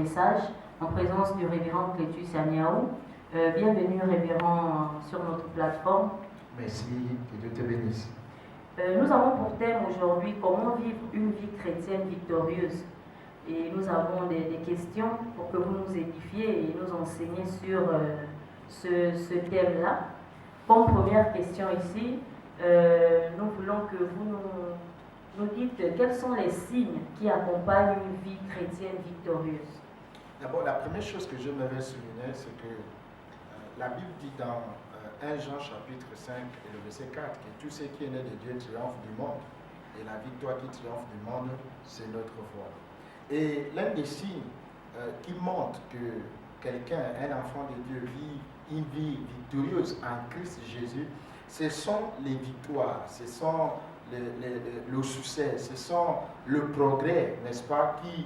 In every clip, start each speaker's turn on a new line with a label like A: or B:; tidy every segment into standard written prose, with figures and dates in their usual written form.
A: message en présence du révérend Clétus Agnaou. Bienvenue révérend sur notre plateforme.
B: Merci, que Dieu te bénisse.
A: Nous avons pour thème aujourd'hui comment vivre une vie chrétienne victorieuse. Et nous avons des questions pour que vous nous édifiez et nous enseigniez sur ce thème-là. Comme première question ici, nous voulons que vous nous dites quels sont les signes qui accompagnent une vie chrétienne victorieuse.
B: D'abord, la première chose que je m'avais souligner, c'est que la Bible dit dans 1 Jean chapitre 5 et le verset 4 que tout ce qui est né de Dieu triomphe du monde. Et la victoire qui triomphe du monde, c'est notre foi. Et l'un des signes qui montre que quelqu'un, un enfant de Dieu, vit une vie victorieuse en Christ Jésus, ce sont les victoires, ce sont le succès, ce sont le progrès, n'est-ce pas, qui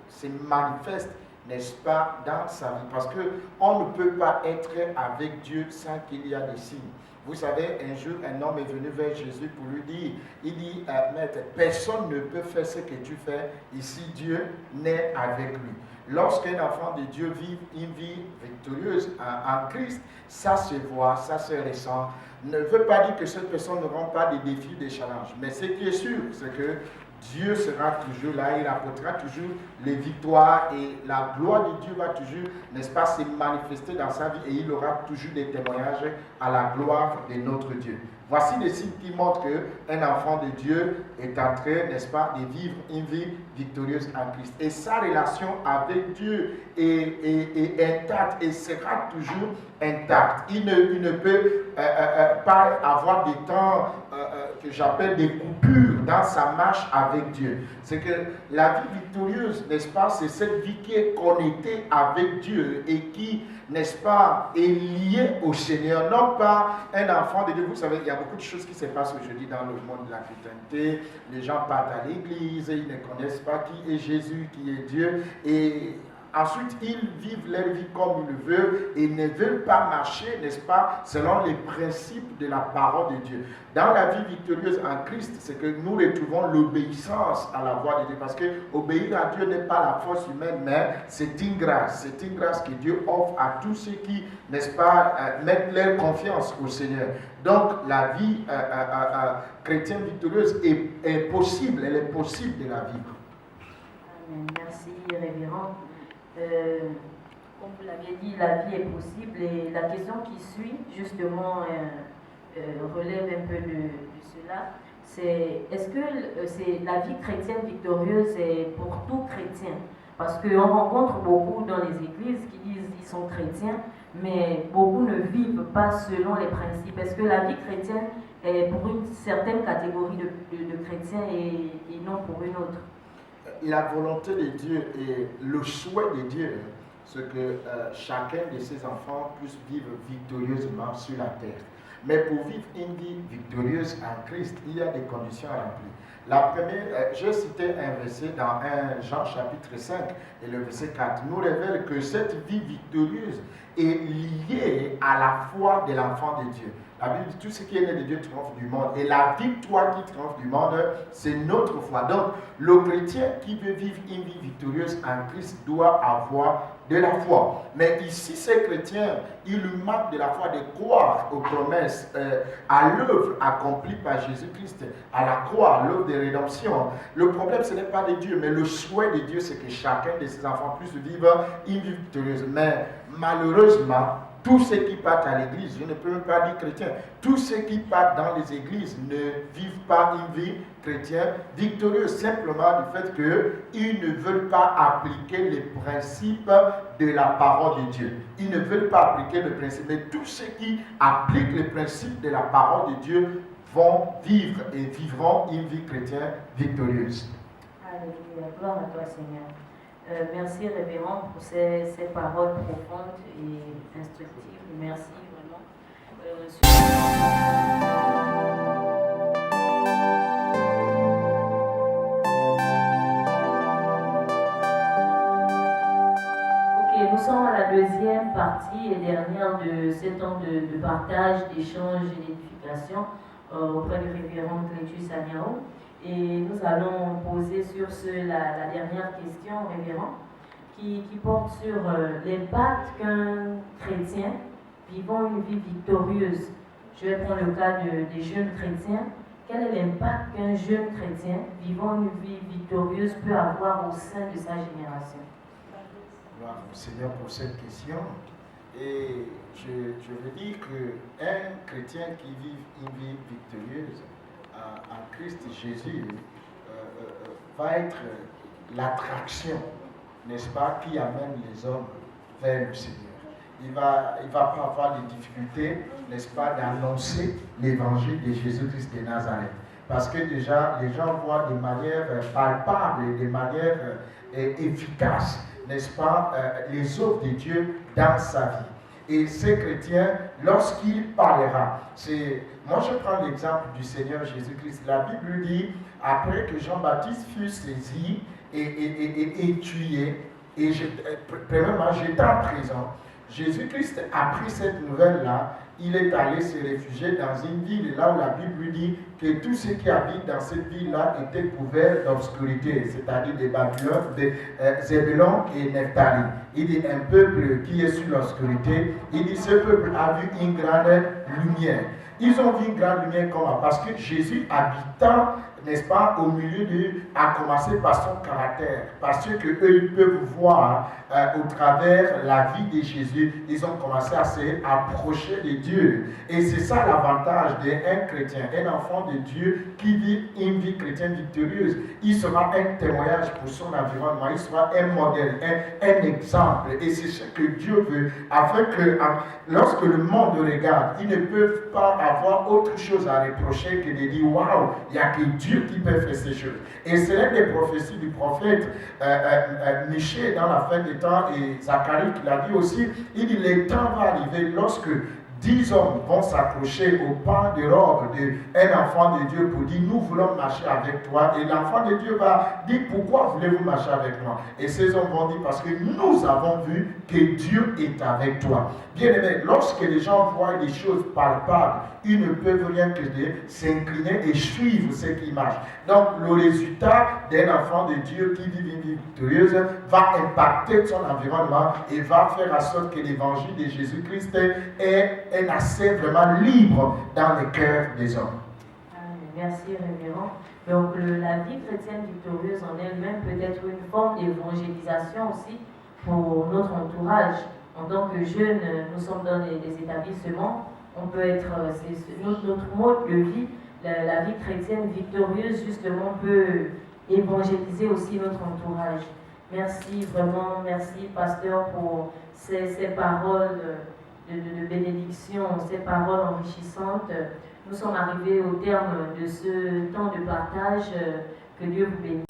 B: se manifeste, n'est-ce pas, dans sa vie. Parce qu'on ne peut pas être avec Dieu sans qu'il y ait des signes. Vous savez, un jour, un homme est venu vers Jésus pour lui dire, il dit, maître, personne ne peut faire ce que tu fais ici, Dieu n'est avec lui. Lorsqu'un enfant de Dieu vit une vie victorieuse en Christ, ça se voit, ça se ressent. Ne veut pas dire que cette personne n'aura pas des défis, des challenges. Mais ce qui est sûr, c'est que Dieu sera toujours là, il apportera toujours les victoires et la gloire de Dieu va toujours, n'est-ce pas, se manifester dans sa vie et il aura toujours des témoignages à la gloire de notre Dieu. Voici des signes qui montrent qu'un enfant de Dieu est en train, n'est-ce pas, de vivre une vie victorieuse en Christ. Et sa relation avec Dieu est intacte et sera toujours intacte. Il ne peut pas avoir des temps que j'appelle des coupures dans sa marche avec Dieu. C'est que la vie victorieuse, n'est-ce pas, c'est cette vie qui est connectée avec Dieu et qui, n'est-ce pas, est liée au Seigneur. Non pas un enfant de Dieu. Vous savez, il y a beaucoup de choses qui se passent aujourd'hui dans le monde de la chrétienté. Les gens partent à l'église, ils ne connaissent pas qui est Jésus, qui est Dieu. Et ensuite, ils vivent leur vie comme ils le veulent et ne veulent pas marcher, n'est-ce pas, selon les principes de la parole de Dieu. Dans la vie victorieuse en Christ, c'est que nous retrouvons l'obéissance à la voix de Dieu. Parce que obéir à Dieu n'est pas la force humaine, mais c'est une grâce. C'est une grâce que Dieu offre à tous ceux qui, n'est-ce pas, mettent leur confiance au Seigneur. Donc, la vie chrétienne victorieuse est possible, elle est possible de la vivre.
A: Amen. Merci, révérend. Comme vous l'aviez dit, la vie est possible et la question qui suit justement relève un peu de cela. C'est est-ce que c'est la vie chrétienne victorieuse est pour tout chrétien? Parce qu'on rencontre beaucoup dans les églises qui disent qu'ils sont chrétiens, mais beaucoup ne vivent pas selon les principes. Est-ce que la vie chrétienne est pour une certaine catégorie de chrétiens et non pour une autre?
B: La volonté de Dieu et le souhait de Dieu, c'est que chacun de ses enfants puisse vivre victorieusement sur la terre. Mais pour vivre une vie victorieuse en Christ, il y a des conditions à remplir. La première, je citais un verset dans 1 Jean chapitre 5 et le verset 4 nous révèle que cette vie victorieuse est liée à la foi de l'enfant de Dieu. La Bible dit tout ce qui est né de Dieu triomphe du monde. Et la victoire qui triomphe du monde, c'est notre foi. Donc, le chrétien qui veut vivre une vie victorieuse en Christ doit avoir de la foi. Mais ici, ces chrétiens, ils lui manquent de la foi de croire aux promesses, à l'œuvre accomplie par Jésus-Christ, à la croix, à l'œuvre de rédemption. Le problème, ce n'est pas de Dieu, mais le souhait de Dieu, c'est que chacun de ses enfants puisse vivre une vie victorieuse. Mais malheureusement, tous ceux qui partent à l'église, je ne peux même pas dire chrétiens, tous ceux qui partent dans les églises ne vivent pas une vie chrétienne victorieuse, simplement du fait qu'ils ne veulent pas appliquer les principes de la parole de Dieu. Ils ne veulent pas appliquer le principe. Mais tous ceux qui appliquent les principes de la parole de Dieu vont vivre et vivront une vie chrétienne victorieuse.
A: Alléluia, gloire à toi Seigneur. Merci révérend pour ces paroles profondes et instructives. Merci vraiment. Ok, nous sommes à la deuxième partie et dernière de ce temps de partage, d'échange et d'édification auprès du révérend Clétus Agnaou. Et nous allons poser sur la dernière question, révérend, qui porte sur l'impact qu'un chrétien vivant une vie victorieuse. Je vais prendre le cas des jeunes chrétiens. Quel est l'impact qu'un jeune chrétien vivant une vie victorieuse peut avoir au sein de sa génération?
B: Gloire au Seigneur pour cette question. Et je veux dire qu'un chrétien qui vit une vie victorieuse en Christ Jésus va être l'attraction, n'est-ce pas, qui amène les hommes vers le Seigneur. Il va pas avoir de difficultés, n'est-ce pas, d'annoncer l'évangile de Jésus-Christ de Nazareth. Parce que déjà, les gens voient de manière palpable et de manière efficace, n'est-ce pas, les œuvres de Dieu dans sa vie. Et ce chrétien, lorsqu'il parlera, moi je prends l'exemple du Seigneur Jésus-Christ. La Bible dit, après que Jean-Baptiste fut saisi et tué, et premièrement, j'étais en prison. Jésus-Christ a pris cette nouvelle-là, il est allé se réfugier dans une ville, là où la Bible dit que tous ceux qui habitent dans cette ville-là étaient couverts d'obscurité, c'est-à-dire des Babylone, des Zébulon et Nephtali. Il dit un peuple qui est sur l'obscurité, il dit ce peuple a vu une grande lumière. Ils ont vu une grande lumière comment? Parce que Jésus habitant, n'est-ce pas, au milieu d'eux, a commencé par son caractère. Parce que eux, ils peuvent voir au travers la vie de Jésus, ils ont commencé à se approcher de Dieu. Et c'est ça l'avantage d'un chrétien, un enfant de Dieu qui vit une vie chrétienne victorieuse. Il sera un témoignage pour son environnement, il sera un modèle, un exemple. Et c'est ce que Dieu veut, afin que lorsque le monde regarde, ils ne peuvent pas avoir autre chose à reprocher que de dire waouh, il n'y a que Dieu qui peut faire ces choses. Et c'est l'une des prophéties du prophète Michée dans la fin des temps, et Zacharie qui l'a dit aussi. Il dit le temps va arriver lorsque 10 hommes vont s'accrocher au pan de robe d'un enfant de Dieu pour dire nous voulons marcher avec toi. Et l'enfant de Dieu va dire pourquoi voulez-vous marcher avec moi? Et ces hommes vont dire parce que nous avons vu que Dieu est avec toi. Bien aimé, lorsque les gens voient des choses palpables, ils ne peuvent rien que s'incliner et suivre ce qui marche. Donc le résultat d'un enfant de Dieu qui vit une vie victorieuse va impacter son environnement et va faire en sorte que l'évangile de Jésus-Christ est un accès vraiment libre dans le cœur des hommes.
A: Merci révérend. Donc la vie chrétienne victorieuse en elle-même peut être une forme d'évangélisation aussi pour notre entourage. En tant que jeunes, nous sommes dans des établissements, on peut être, c'est notre mode de vie, la vie chrétienne victorieuse justement peut évangéliser aussi notre entourage. Merci vraiment, merci pasteur pour ces paroles de bénédiction, ces paroles enrichissantes. Nous sommes arrivés au terme de ce temps de partage. Que Dieu vous bénisse.